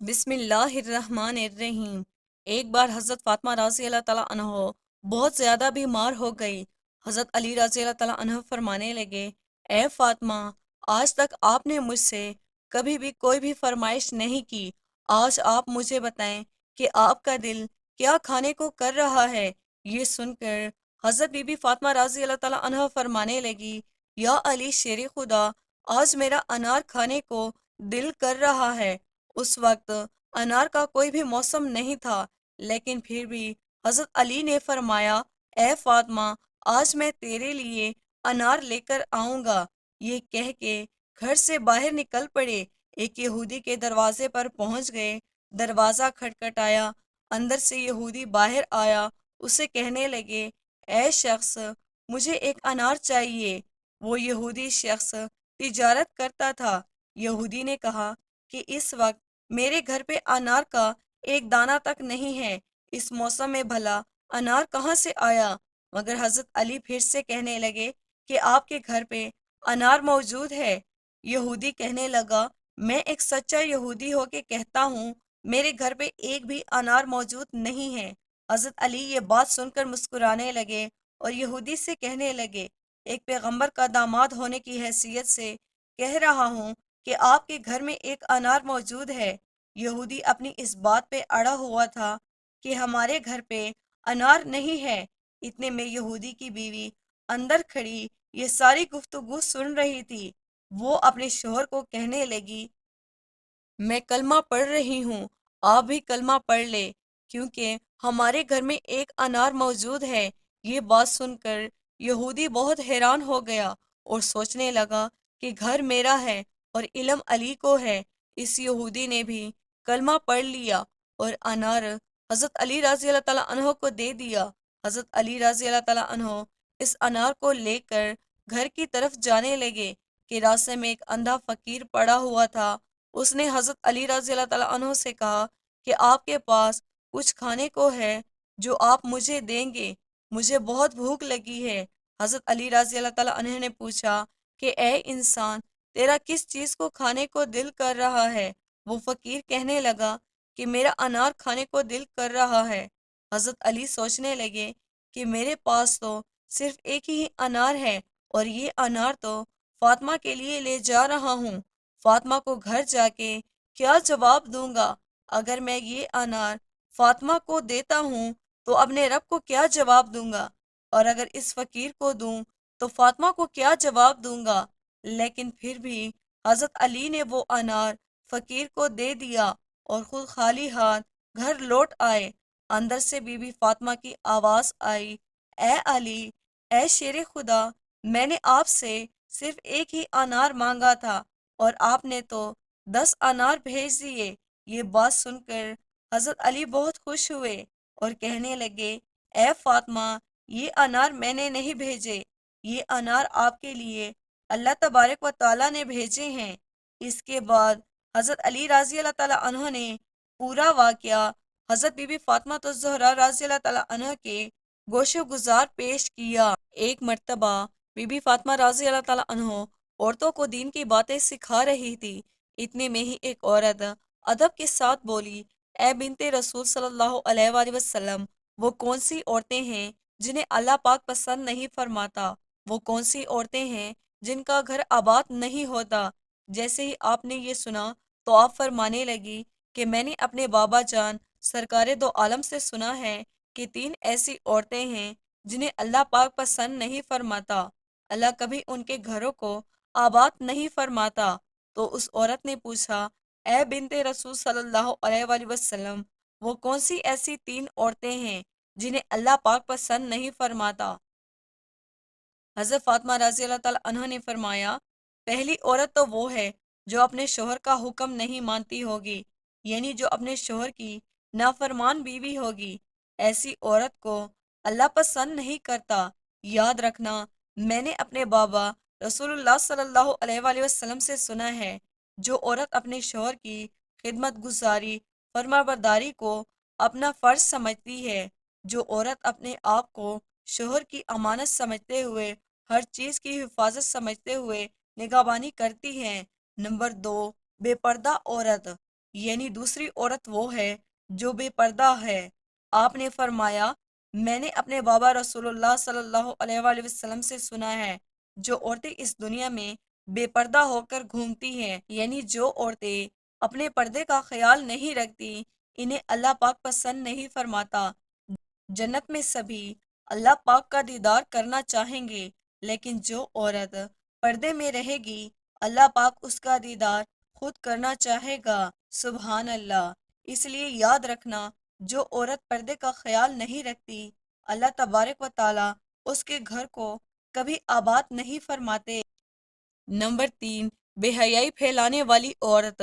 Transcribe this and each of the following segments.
بسم اللہ الرحمن الرحیم۔ ایک بار حضرت فاطمہ رضی اللہ تعالیٰ عنہ بہت زیادہ بیمار ہو گئی۔ حضرت علی رضی اللہ تعالیٰ عنہ فرمانے لگے، اے فاطمہ، آج تک آپ نے مجھ سے کبھی بھی کوئی بھی فرمائش نہیں کی، آج آپ مجھے بتائیں کہ آپ کا دل کیا کھانے کو کر رہا ہے۔ یہ سن کر حضرت بی بی فاطمہ رضی اللہ تعالیٰ عنہ فرمانے لگی، یا علی شیر خدا، آج میرا انار کھانے کو دل کر رہا ہے۔ اس وقت انار کا کوئی بھی موسم نہیں تھا، لیکن پھر بھی حضرت علی نے فرمایا، اے فاطمہ، آج میں تیرے لیے انار لے کر آؤں گا۔ یہ کہہ کے گھر سے باہر نکل پڑے، ایک یہودی کے دروازے پر پہنچ گئے۔ دروازہ کھٹکھٹایا، اندر سے یہودی باہر آیا، اسے کہنے لگے، اے شخص، مجھے ایک انار چاہیے۔ وہ یہودی شخص تجارت کرتا تھا۔ یہودی نے کہا کہ اس وقت میرے گھر پہ انار کا ایک دانہ تک نہیں ہے، اس موسم میں بھلا انار کہاں سے آیا؟ مگر حضرت علی پھر سے کہنے لگے کہ آپ کے گھر پہ انار موجود ہے۔ یہودی کہنے لگا، میں ایک سچا یہودی ہو کے کہتا ہوں، میرے گھر پہ ایک بھی انار موجود نہیں ہے۔ حضرت علی یہ بات سن کر مسکرانے لگے اور یہودی سے کہنے لگے، ایک پیغمبر کا داماد ہونے کی حیثیت سے کہہ رہا ہوں کہ آپ کے گھر میں ایک انار موجود ہے۔ یہودی اپنی اس بات پہ اڑا ہوا تھا کہ ہمارے گھر پہ انار نہیں ہے۔ اتنے میں یہودی کی بیوی اندر کھڑی یہ ساری گفتگو سن رہی تھی۔ وہ اپنے شوہر کو کہنے لگی، میں کلمہ پڑھ رہی ہوں، آپ بھی کلمہ پڑھ لے، کیونکہ ہمارے گھر میں ایک انار موجود ہے۔ یہ بات سن کر یہودی بہت حیران ہو گیا اور سوچنے لگا کہ گھر میرا ہے اور علم علی کو ہے۔ اس یہودی نے بھی کلمہ پڑھ لیا اور انار حضرت علی رضی اللہ تعالیٰ عنہ کو دے دیا۔ حضرت علی رضی اللہ تعالیٰ عنہ اس انار کو لے کر گھر کی طرف جانے لگے کہ راستے میں ایک اندھا فقیر پڑا ہوا تھا۔ اس نے حضرت علی رضی اللہ تعالیٰ عنہ سے کہا کہ آپ کے پاس کچھ کھانے کو ہے جو آپ مجھے دیں گے، مجھے بہت بھوک لگی ہے۔ حضرت علی رضی اللہ تعالیٰ عنہ نے پوچھا کہ اے انسان، تیرا کس چیز کو کھانے کو دل کر رہا ہے؟ وہ فقیر کہنے لگا کہ میرا انار کھانے کو دل کر رہا ہے۔ حضرت علی سوچنے لگے کہ میرے پاس تو صرف ایک ہی انار ہے اور یہ انار تو فاطمہ کے لیے لے جا رہا ہوں۔ فاطمہ کو گھر جا کے کیا جواب دوں گا؟ اگر میں یہ انار فاطمہ کو دیتا ہوں تو اپنے رب کو کیا جواب دوں گا؟ اور اگر اس فقیر کو دوں تو فاطمہ کو کیا جواب دوں گا؟ لیکن پھر بھی حضرت علی نے وہ انار فقیر کو دے دیا اور خود خالی ہاتھ گھر لوٹ آئے۔ اندر سے بی بی فاطمہ کی آواز آئی، اے علی، اے شیر خدا، میں نے آپ سے صرف ایک ہی انار مانگا تھا اور آپ نے تو 10 انار بھیج دیے۔ یہ بات سن کر حضرت علی بہت خوش ہوئے اور کہنے لگے، اے فاطمہ، یہ انار میں نے نہیں بھیجے، یہ انار آپ کے لیے اللہ تبارک و تعالیٰ نے بھیجے ہیں۔ اس کے بعد حضرت علی رضی اللہ تعالیٰ عنہ نے پورا واقعہ حضرت بی بی فاطمہ الزہرا رضی اللہ تعالیٰ عنہ کے گوش و گزار پیش کیا۔ ایک مرتبہ بی بی فاطمہ رضی اللہ تعالیٰ عنہ عورتوں کو دین کی باتیں سکھا رہی تھی۔ اتنے میں ہی ایک عورت ادب کے ساتھ بولی، اے بنت رسول صلی اللہ علیہ وآلہ وسلم، وہ کون سی عورتیں ہیں جنہیں اللہ پاک پسند نہیں فرماتا؟ وہ کون سی عورتیں ہیں جن کا گھر آباد نہیں ہوتا؟ جیسے ہی آپ نے یہ سنا تو آپ فرمانے لگی کہ میں نے اپنے بابا جان سرکار دو عالم سے سنا ہے کہ 3 ایسی عورتیں ہیں جنہیں اللہ پاک پسند نہیں فرماتا، اللہ کبھی ان کے گھروں کو آباد نہیں فرماتا۔ تو اس عورت نے پوچھا، اے بنت رسول صلی اللہ علیہ وآلہ وسلم، وہ کون سی ایسی 3 عورتیں ہیں جنہیں اللہ پاک پسند نہیں فرماتا؟ حضرت فاطمہ رضی اللہ تعالیٰ عنہ نے فرمایا، پہلی عورت تو وہ ہے جو اپنے شوہر کا حکم نہیں مانتی ہوگی، یعنی جو اپنے شوہر کی نافرمان بیوی ہوگی۔ ایسی عورت کو اللہ پسند نہیں کرتا۔ یاد رکھنا، میں نے اپنے بابا رسول اللہ صلی اللہ علیہ وآلہ وسلم سے سنا ہے، جو عورت اپنے شوہر کی خدمت گزاری، فرما برداری کو اپنا فرض سمجھتی ہے، جو عورت اپنے آپ کو شوہر کی امانت سمجھتے ہوئے، ہر چیز کی حفاظت سمجھتے ہوئے نگہبانی کرتی ہے۔ نمبر 2، بے پردہ عورت۔ یعنی دوسری عورت وہ ہے جو بے پردہ ہے۔ آپ نے فرمایا، میں نے اپنے بابا رسول اللہ صلی اللہ علیہ وآلہ وسلم سے سنا ہے، جو عورتیں اس دنیا میں بے پردہ ہو کر گھومتی ہیں، یعنی جو عورتیں اپنے پردے کا خیال نہیں رکھتی، انہیں اللہ پاک پسند نہیں فرماتا۔ جنت میں سبھی اللہ پاک کا دیدار کرنا چاہیں گے، لیکن جو عورت پردے میں رہے گی، اللہ پاک اس کا دیدار خود کرنا چاہے گا۔ سبحان اللہ۔ اس لیے یاد رکھنا، جو عورت پردے کا خیال نہیں رکھتی، اللہ تبارک و تعالی اس کے گھر کو کبھی آباد نہیں فرماتے۔ نمبر 3، بے حیائی پھیلانے والی عورت۔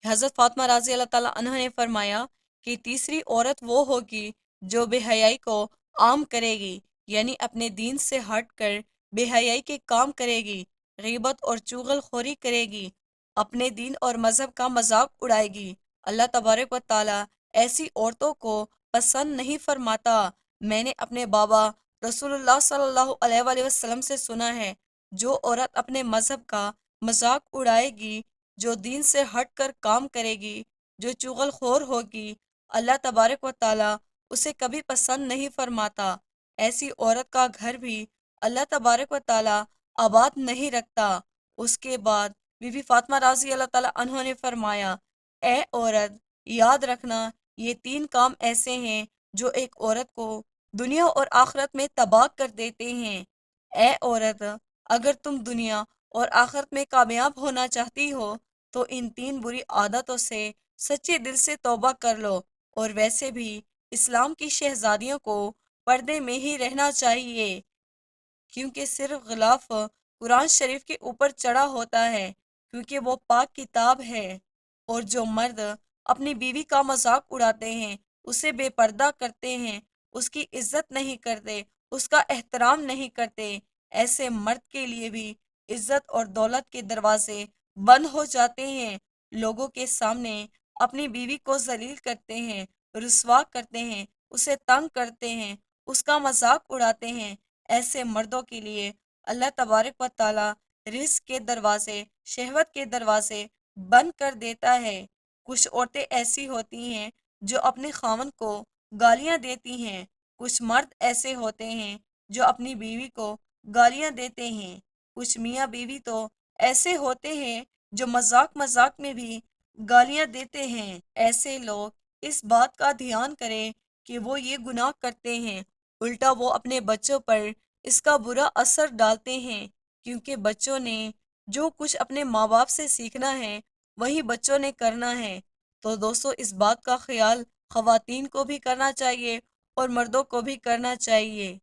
حضرت فاطمہ رضی اللہ تعالیٰ عنہ نے فرمایا کہ تیسری عورت وہ ہوگی جو بے حیائی کو عام کرے گی، یعنی اپنے دین سے ہٹ کر بے حیائی کے کام کرے گی، غیبت اور چغل خوری کرے گی، اپنے دین اور مذہب کا مذاق اڑائے گی۔ اللہ تبارک و تعالیٰ ایسی عورتوں کو پسند نہیں فرماتا۔ میں نے اپنے بابا رسول اللہ صلی اللہ علیہ وآلہ وسلم سے سنا ہے، جو عورت اپنے مذہب کا مذاق اڑائے گی، جو دین سے ہٹ کر کام کرے گی، جو چغل خور ہوگی، اللہ تبارک و تعالیٰ اسے کبھی پسند نہیں فرماتا۔ ایسی عورت کا گھر بھی اللہ تبارک و تعالیٰ آباد نہیں رکھتا۔ اس کے بعد بی بی فاطمہ رضی اللہ تعالیٰ عنہ نے فرمایا، اے عورت، یاد رکھنا، یہ 3 کام ایسے ہیں جو ایک عورت کو دنیا اور آخرت میں تباہ کر دیتے ہیں۔ اے عورت، اگر تم دنیا اور آخرت میں کامیاب ہونا چاہتی ہو تو ان 3 بری عادتوں سے سچے دل سے توبہ کر لو، اور ویسے بھی اسلام کی شہزادیوں کو پردے میں ہی رہنا چاہیے، کیونکہ صرف غلاف قرآن شریف کے اوپر چڑھا ہوتا ہے، کیونکہ وہ پاک کتاب ہے۔ اور جو مرد اپنی بیوی کا مذاق اڑاتے ہیں، اسے بے پردہ کرتے ہیں، اس کی عزت نہیں کرتے، اس کا احترام نہیں کرتے، ایسے مرد کے لیے بھی عزت اور دولت کے دروازے بند ہو جاتے ہیں۔ لوگوں کے سامنے اپنی بیوی کو ذلیل کرتے ہیں، رسوا کرتے ہیں، اسے تنگ کرتے ہیں، اس کا مذاق اڑاتے ہیں۔ ایسے مردوں کے لیے اللہ تبارک و تعالی رزق کے دروازے، شہوت کے دروازے بند کر دیتا ہے۔ کچھ عورتیں ایسی ہوتی ہیں جو اپنے خاوند کو گالیاں دیتی ہیں، کچھ مرد ایسے ہوتے ہیں جو اپنی بیوی کو گالیاں دیتے ہیں، کچھ میاں بیوی تو ایسے ہوتے ہیں جو مذاق مذاق میں بھی گالیاں دیتے ہیں۔ ایسے لوگ اس بات کا دھیان کریں کہ وہ یہ گناہ کرتے ہیں، الٹا وہ اپنے بچوں پر اس کا برا اثر ڈالتے ہیں، کیونکہ بچوں نے جو کچھ اپنے ماں باپ سے سیکھنا ہے وہی بچوں نے کرنا ہے۔ تو دوستو، اس بات کا خیال خواتین کو بھی کرنا چاہیے اور مردوں کو بھی کرنا چاہیے۔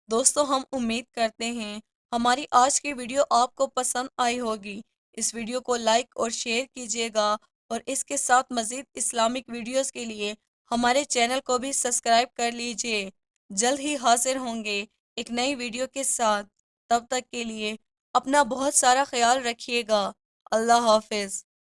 دوستو، ہم امید کرتے ہیں ہماری آج کی ویڈیو آپ کو پسند آئی ہوگی۔ اس ویڈیو کو لائک اور شیئر کیجیے گا، اور اس کے ساتھ مزید اسلامک ویڈیوز کے لیے ہمارے چینل کو بھی سبسکرائب کر لیجیے۔ جلد ہی حاضر ہوں گے ایک نئی ویڈیو کے ساتھ۔ تب تک کے لیے اپنا بہت سارا خیال رکھیے گا۔ اللہ حافظ۔